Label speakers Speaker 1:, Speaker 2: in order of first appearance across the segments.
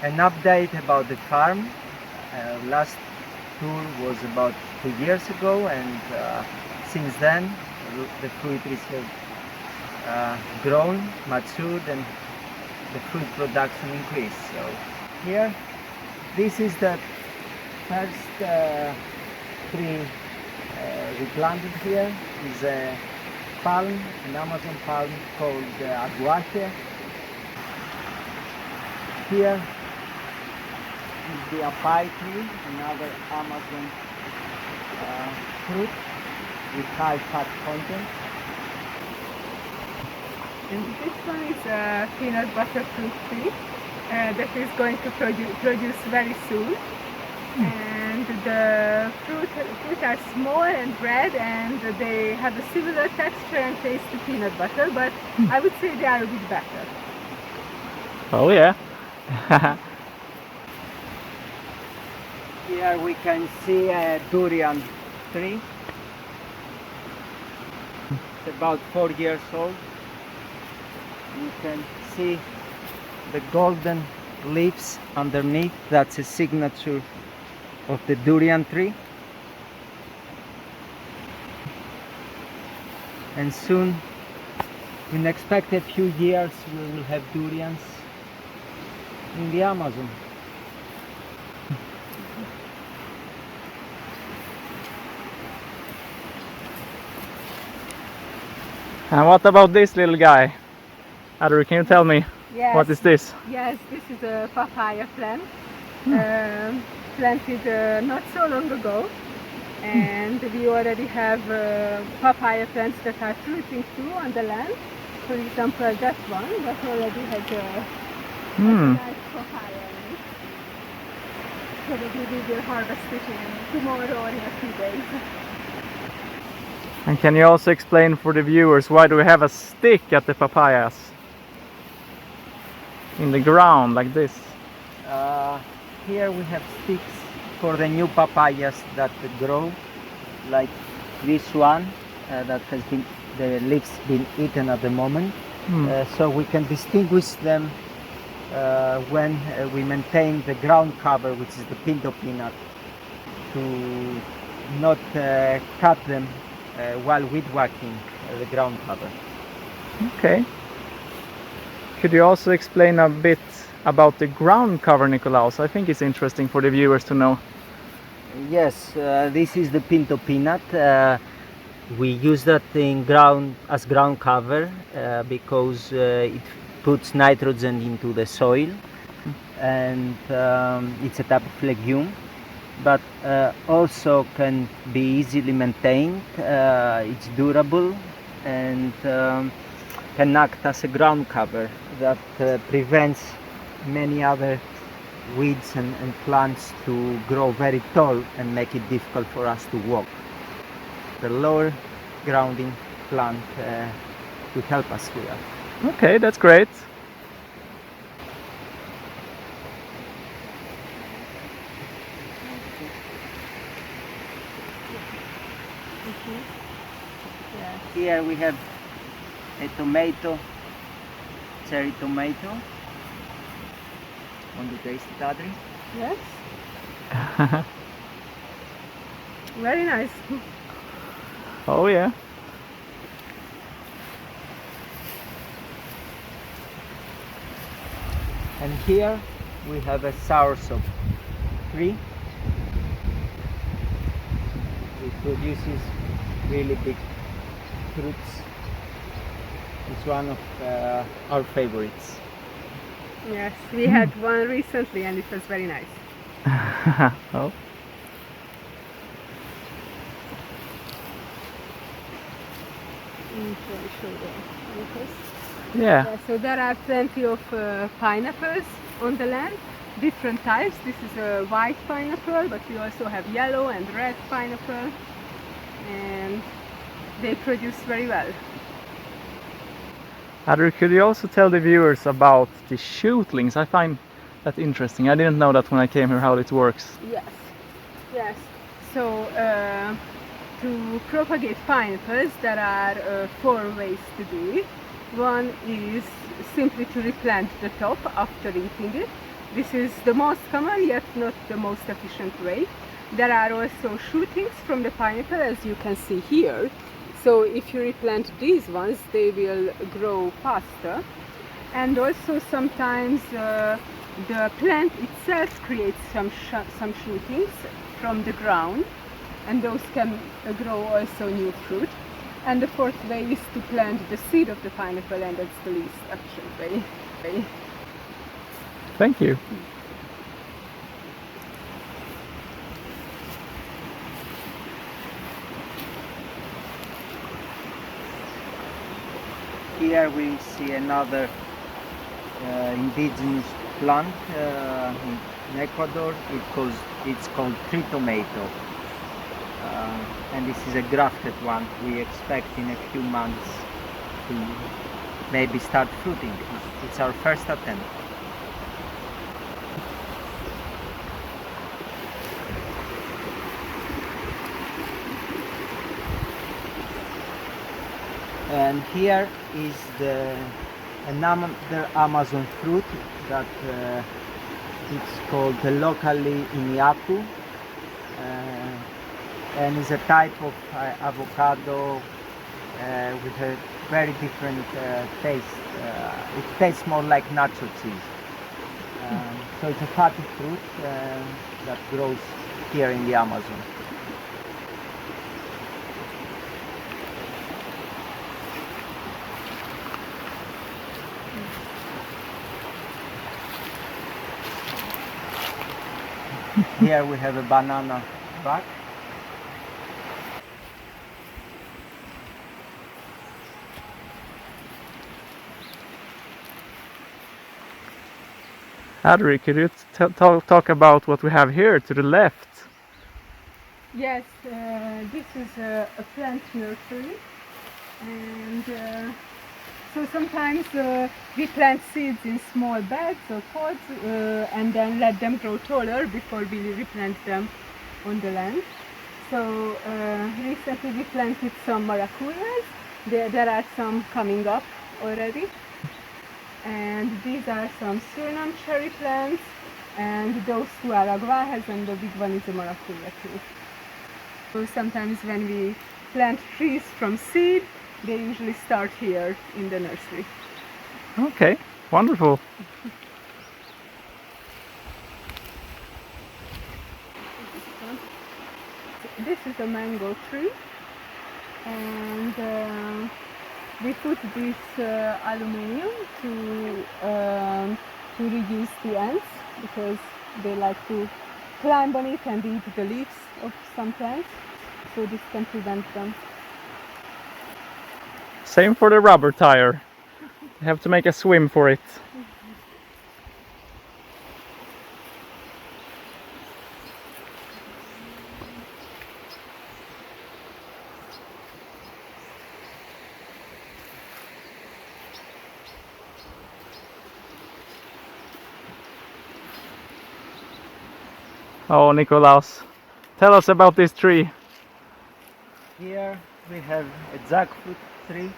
Speaker 1: an update about the farm. Last tour was about 2 years ago, and since then the fruit trees have grown, matured, and the fruit production increased. So here, this is the first tree we planted here. Is a palm, an Amazon palm called Adrienn. Here is the apai tree, another Amazon fruit with high fat content.
Speaker 2: And this one is a peanut butter fruit tree that is going to produce very soon. And the fruit are small and red, and they have a similar texture and taste to peanut butter, but I would say they are a bit better.
Speaker 3: Oh yeah.
Speaker 1: Here we can see a durian tree. It's about 4 years old. You can see the golden leaves underneath. That's a signature of the durian tree. And soon, in expected few years, we will have durians in the Amazon.
Speaker 3: And what about this little guy? Adrienn, can you tell me?
Speaker 2: Yes.
Speaker 3: What is this?
Speaker 2: Yes, this is a papaya plant, planted not so long ago, and we already have papaya plants that are fruiting too on the land. For example, that one that already has a nice papaya in it. Probably we will harvest it tomorrow or in a few days.
Speaker 3: And can you also explain for the viewers why do we have a stick at the papayas? In the ground like this.
Speaker 1: Here we have sticks for the new papayas that grow, like this one that has been, the leaves been eaten at the moment. So we can distinguish them when we maintain the ground cover, which is the pinto peanut, to not cut them while weed whacking the ground cover.
Speaker 3: Okay. Could you also explain a bit about the ground cover, Nicolaus? I think it's interesting for the viewers to know.
Speaker 1: Yes, this is the pinto peanut. We use that in as ground cover because it puts nitrogen into the soil, and it's a type of legume, but also can be easily maintained. It's durable and can act as a ground cover that prevents many other weeds and plants to grow very tall and make it difficult for us to walk. The lower grounding plant will help us here.
Speaker 3: Okay, that's great.
Speaker 1: Here we have a tomato, cherry tomato. Want to taste it, Adri?
Speaker 2: Yes. Very nice.
Speaker 3: Oh yeah.
Speaker 1: And here we have a soursop tree. It produces really big fruits. It's one of our favorites.
Speaker 2: Yes, we had one recently and it was very nice.
Speaker 3: Oh. Yeah.
Speaker 2: So there are plenty of pineapples on the land, different types. This is a white pineapple, but we also have yellow and red pineapple, and they produce very well.
Speaker 3: Adrienn, could you also tell the viewers about the shootlings? I find that interesting. I didn't know that when I came here how it works.
Speaker 2: Yes, yes. So to propagate pineapples, there are 4 ways to do it. One is simply to replant the top after eating it. This is the most common, yet not the most efficient way. There are also shootings from the pineapple, as you can see here. So if you replant these ones, they will grow faster. And also sometimes the plant itself creates some shootings from the ground, and those can grow also new fruit. And the fourth way is to plant the seed of the pineapple, and that's the least efficient way.
Speaker 3: Thank you.
Speaker 1: Here we see another indigenous plant in Ecuador. It's called tree tomato, and this is a grafted one. We expect in a few months to maybe start fruiting. It's our first attempt. And here is another Amazon fruit that it's called locally iniaku, and is a type of avocado with a very different taste. It tastes more like nacho cheese. So it's a fatty fruit that grows here in the Amazon. Here we have a banana back.
Speaker 3: Adrienn, could you talk about what we have here to the left?
Speaker 2: Yes, this is a plant nursery, and so sometimes we plant seeds in small beds or pots and then let them grow taller before we replant them on the land. So recently we planted some maracuyas. There are some coming up already. And these are some Suriname cherry plants, and those two are aguajes, and the big one is a maracuya tree. So sometimes when we plant trees from seed, they usually start here in the nursery.
Speaker 3: Okay, wonderful.
Speaker 2: This is a mango tree, and we put this aluminium to reduce the ants, because they like to climb on it and eat the leaves of some plants, so this can prevent them.
Speaker 3: Same for the rubber tire. You have to make a swim for it. Oh, Nikolaus, tell us about this tree.
Speaker 1: Here we have a jackfruit tree.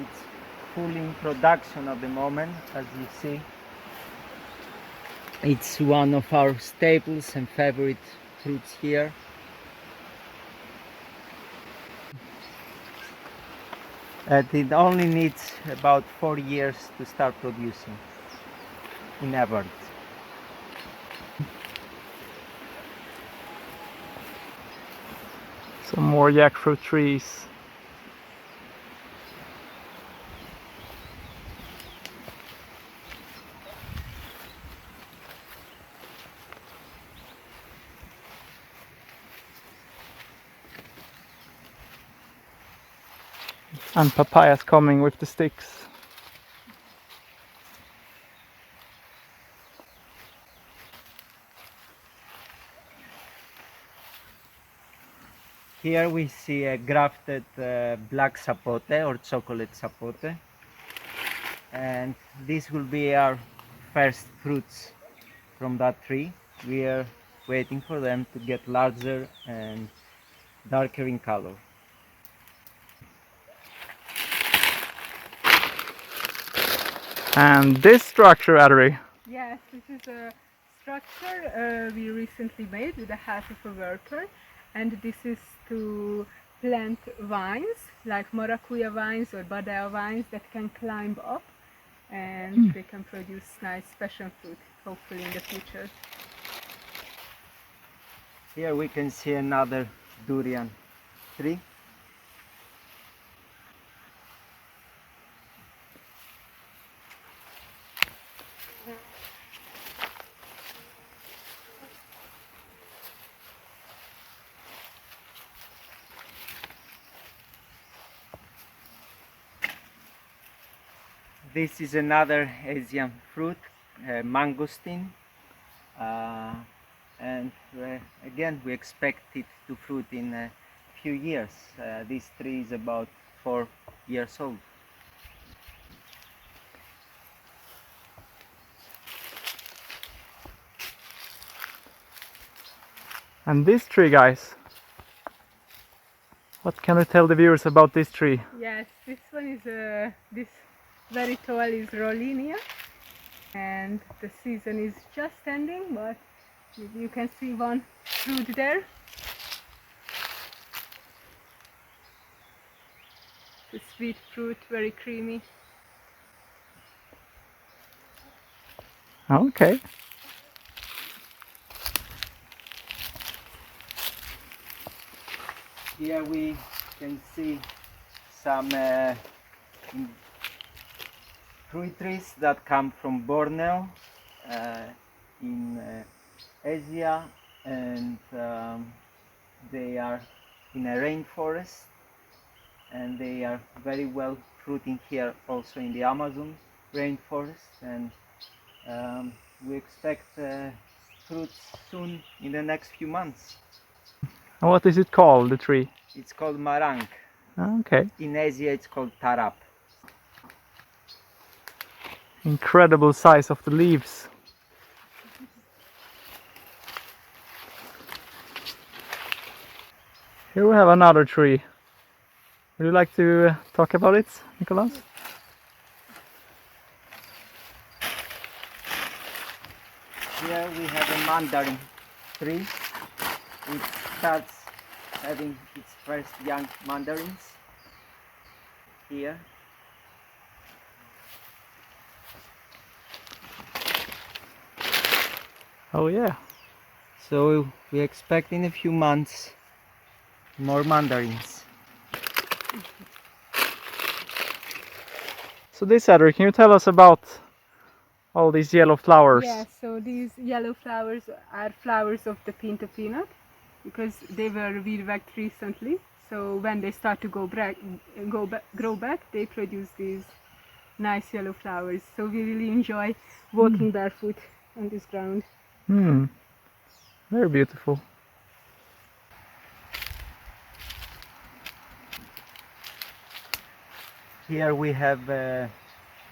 Speaker 1: It's full in production at the moment, as you see. It's one of our staples and favorite fruits here. And it only needs about 4 years to start producing in average.
Speaker 3: Some more jackfruit trees. And papayas coming with the sticks.
Speaker 1: Here we see a grafted black sapote or chocolate sapote, and this will be our first fruits from that tree. We are waiting for them to get larger and darker in color.
Speaker 3: And this structure, Adrienn.
Speaker 2: Yes, this is a structure we recently made with the help of a worker, and this is to plant vines like maracuya vines or badaya vines that can climb up, and they can produce nice passion fruit hopefully in the future.
Speaker 1: Here we can see another durian tree. This is another Asian fruit, mangosteen, and again we expect it to fruit in a few years. This tree is about 4 years old.
Speaker 3: And this tree, guys, what can we tell the viewers about this tree?
Speaker 2: Yes, this one is this very tall is Rollinia, and the season is just ending, but you can see one fruit there. The sweet fruit, very creamy.
Speaker 3: Okay.
Speaker 1: Here we can see some fruit trees that come from Borneo in Asia, and they are in a rainforest, and they are very well fruiting here also in the Amazon rainforest, and we expect fruits soon in the next few months.
Speaker 3: And what is it called, the tree?
Speaker 1: It's called marang.
Speaker 3: Okay.
Speaker 1: In Asia it's called tarap.
Speaker 3: Incredible size of the leaves. Here we have another tree. Would you like to talk about it, Nicholas?
Speaker 1: Here we have a mandarin tree. It starts having its first young mandarins here.
Speaker 3: Oh yeah.
Speaker 1: So we expect in a few months more mandarins.
Speaker 3: So this, Adrienn, can you tell us about all these yellow flowers?
Speaker 2: Yeah, so these yellow flowers are flowers of the pinto peanut, because they were weed-whacked recently. So when they start to grow back, they produce these nice yellow flowers. So we really enjoy walking barefoot on this ground.
Speaker 3: Very beautiful.
Speaker 1: Here we have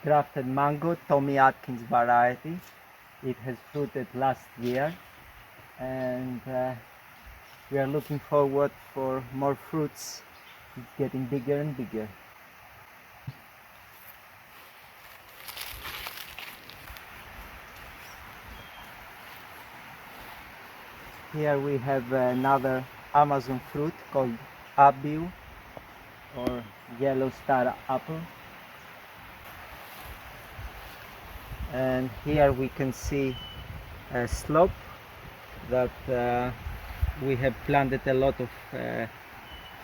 Speaker 1: grafted mango, Tommy Atkins variety. It has fruited last year, and we are looking forward for more fruits. It's getting bigger and bigger. Here we have another Amazon fruit called abiu, or yellow star apple. And here we can see a slope that we have planted a lot of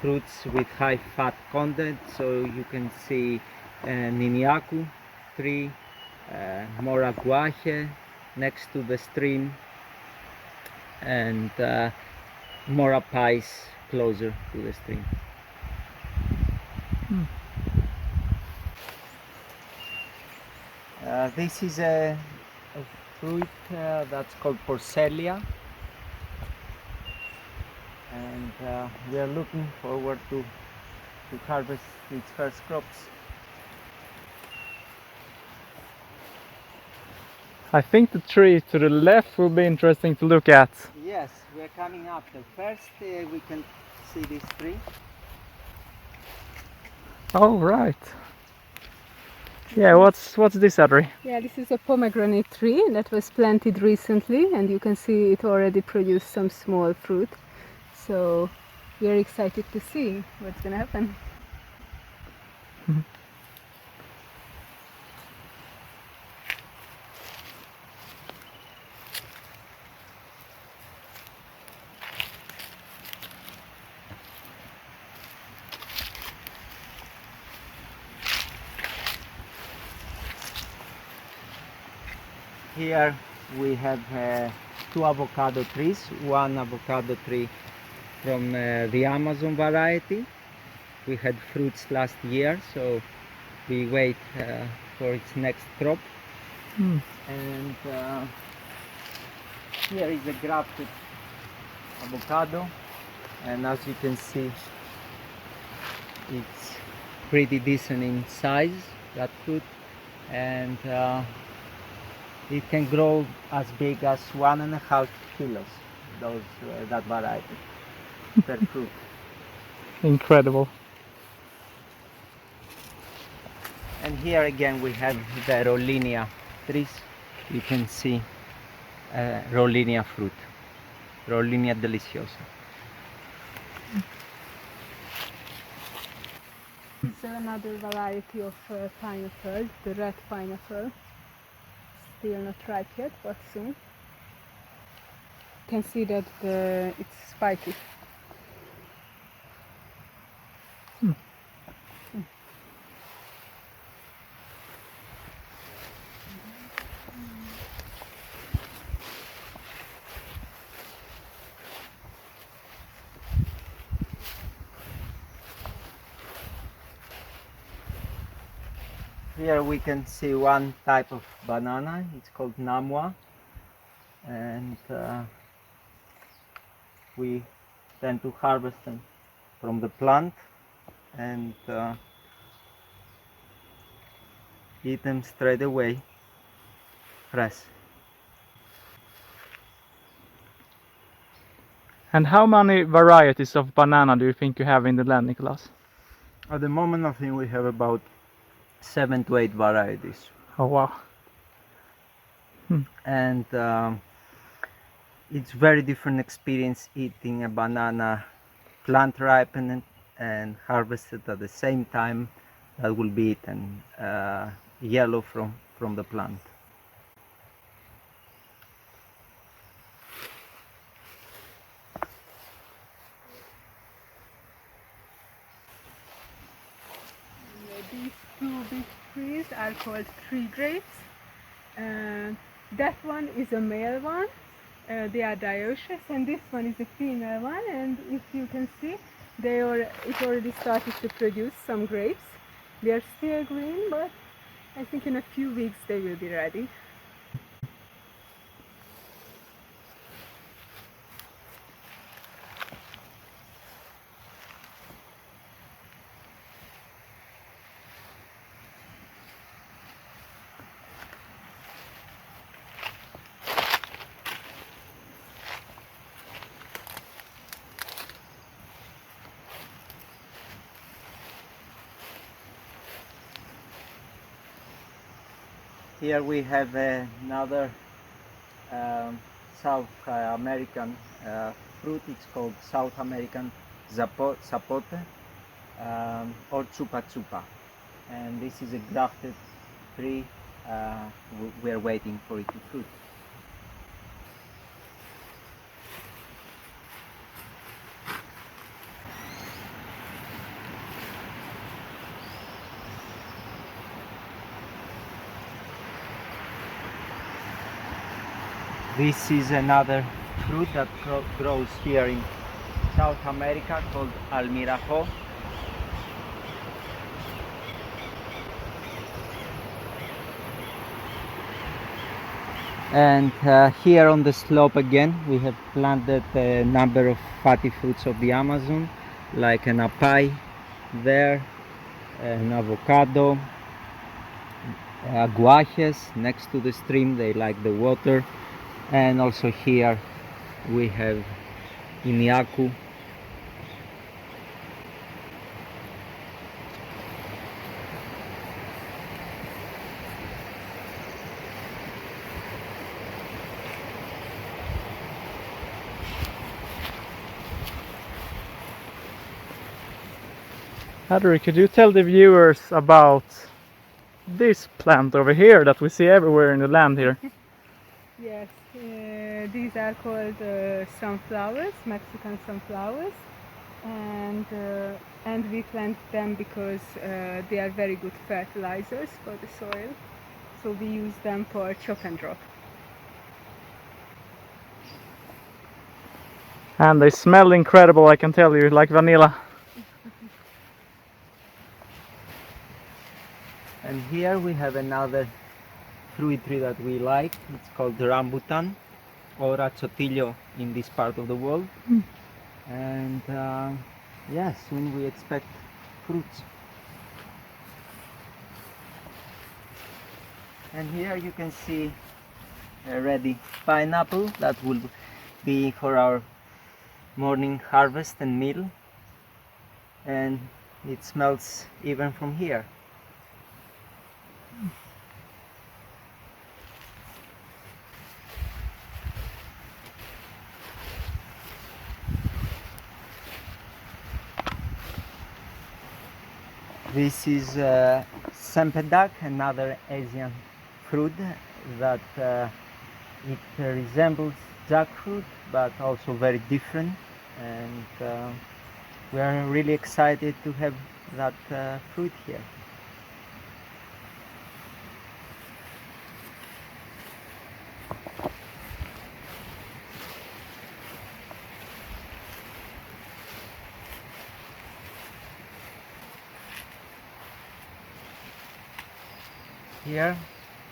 Speaker 1: fruits with high fat content. So you can see Niniaku tree, Mora guaje next to the stream, and Mora pies closer to the stream. This is a fruit that's called Porcelia, and we are looking forward to harvest its first crops.
Speaker 3: I think the tree to the left will be interesting to look at.
Speaker 1: Yes, we are coming up. First we can see this tree.
Speaker 3: Oh, right. Yeah, what's this, Adri?
Speaker 2: Yeah, this is a pomegranate tree that was planted recently, and you can see it already produced some small fruit. So we are excited to see what's gonna happen.
Speaker 1: Here we have two avocado trees, one avocado tree from the Amazon variety. We had fruits last year, so we wait for its next crop.
Speaker 3: Mm.
Speaker 1: And here is a grafted avocado, and as you can see, it's pretty decent in size, that fruit, and it can grow as big as 1.5 kilos, that variety per fruit.
Speaker 3: Incredible.
Speaker 1: And here again we have the Rollinia trees. You can see Rollinia fruit, Rollinia deliciosa.
Speaker 2: This is another variety of pineapple, the red pineapple. Still not ripe yet, but soon. You can see that it's spiky.
Speaker 1: Here we can see one type of banana, it's called Namwa, and we tend to harvest them from the plant and eat them straight away, fresh.
Speaker 3: And how many varieties of banana do you think you have in the land, Nicholas?
Speaker 1: At the moment I think we have about 7 to 8 varieties.
Speaker 3: Oh wow.
Speaker 1: And it's very different experience eating a banana plant ripened and harvested at the same time that will be eaten yellow from the plant.
Speaker 2: These two big trees are called tree grapes. That one is a male one. They are dioecious, and this one is a female one. And if you can see, it already started to produce some grapes. They are still green, but I think in a few weeks they will be ready.
Speaker 1: Here we have another South American fruit. It's called South American zapote or chupa chupa, and this is a grafted tree. We're waiting for it to fruit. This is another fruit that grows here in South America called almirajo. And here on the slope again we have planted a number of fatty fruits of the Amazon, like an apai there, an avocado, aguajes next to the stream, they like the water. And also here we have iniaku.
Speaker 3: Adrienn, could you tell the viewers about this plant over here that we see everywhere in the land here?
Speaker 2: Yes, these are called sunflowers, Mexican sunflowers, and we plant them because they are very good fertilizers for the soil. So we use them for chop and drop.
Speaker 3: And they smell incredible, I can tell you, like vanilla.
Speaker 1: And here we have another fruit tree that we like. It's called the rambutan, or azotillo in this part of the world. And yeah, soon we expect fruits. And here you can see a ready pineapple that will be for our morning harvest and meal. And it smells even from here. This is sempedak, another Asian fruit that it resembles jackfruit, but also very different. And we are really excited to have that fruit here. Here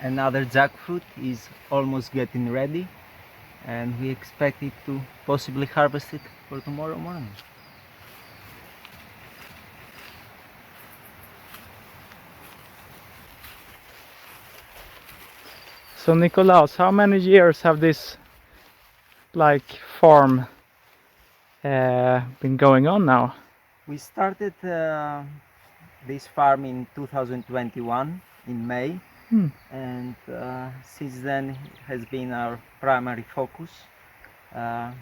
Speaker 1: another jackfruit is almost getting ready, and we expect it to possibly harvest it for tomorrow morning.
Speaker 3: So Nicolaus, how many years have this farm been going on now?
Speaker 1: We started this farm in 2021 in May, and since then it has been our primary focus, and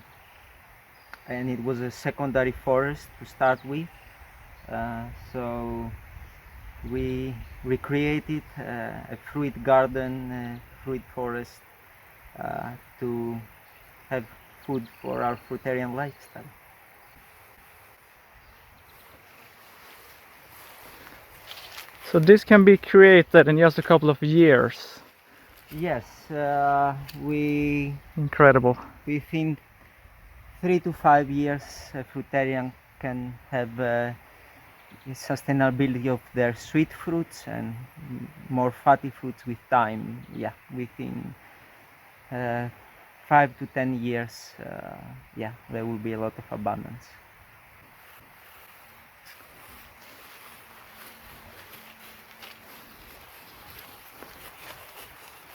Speaker 1: it was a secondary forest to start with, so we recreated a fruit garden, fruit forest, to have food for our fruitarian lifestyle.
Speaker 3: So this can be created in just a couple of years.
Speaker 1: Yes, we
Speaker 3: Incredible.
Speaker 1: think 3 to 5 years a fruitarian can have sustainability of their sweet fruits and more fatty fruits with time. Yeah, within 5 to 10 years, yeah, there will be a lot of abundance.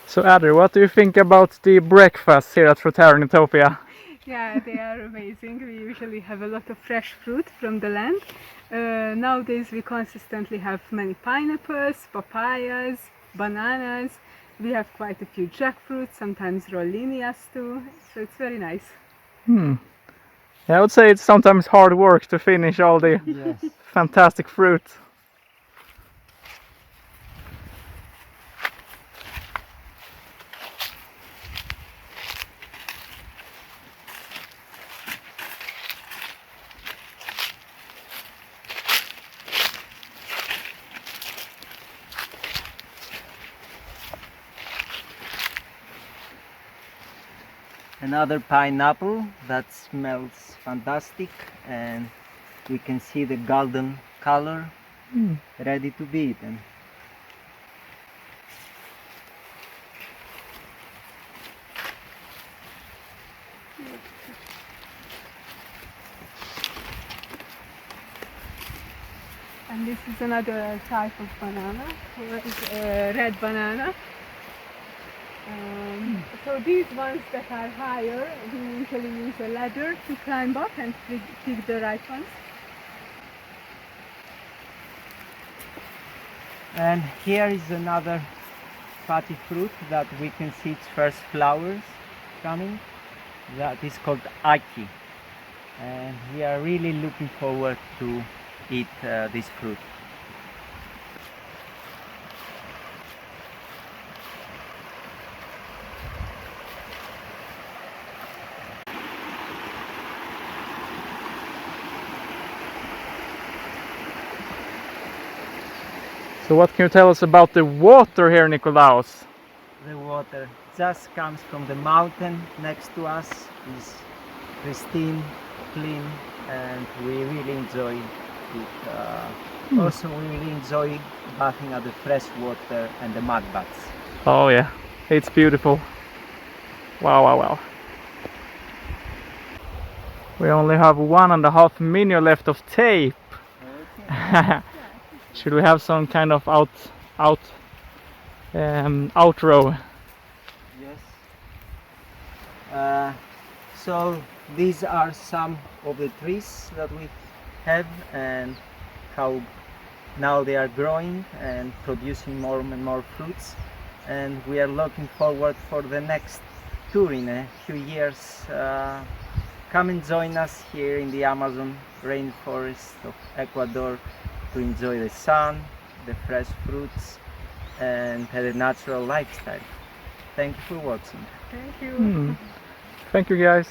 Speaker 3: So Adrienn, what do you think about the breakfast here at Fruitarian Utopia?
Speaker 2: Yeah, they are amazing. We usually have a lot of fresh fruit from the land. Nowadays we consistently have many pineapples, papayas, bananas. We have quite a few jackfruits, sometimes rollinias too, so it's very nice.
Speaker 3: Yeah, I would say it's sometimes hard work to finish all the
Speaker 1: Yes.
Speaker 3: fantastic fruit.
Speaker 1: Another pineapple that smells fantastic, and we can see the golden color ready to be eaten.
Speaker 2: And this is another type of banana, red banana. So these ones that are higher, we usually use a ladder to climb up and pick the right ones.
Speaker 1: And here is another fatty fruit that we can see its first flowers coming. That is called aki. And we are really looking forward to eat this fruit.
Speaker 3: So what can you tell us about the water here, Nikolaos?
Speaker 1: The water just comes from the mountain next to us. Is pristine, clean, and we really enjoy it. Also, we really enjoy bathing at the fresh water and the mud baths.
Speaker 3: Oh yeah, it's beautiful. Wow, wow, wow. We only have 1.5 minutes left of tape.
Speaker 1: Okay.
Speaker 3: Should we have some kind of outro?
Speaker 1: Yes. So these are some of the trees that we have and how now they are growing and producing more and more fruits, and we are looking forward for the next tour in a few years. Come and join us here in the Amazon rainforest of Ecuador to enjoy the sun, the fresh fruits, and have a natural lifestyle. Thank you for watching.
Speaker 2: Thank you.
Speaker 3: Thank you guys.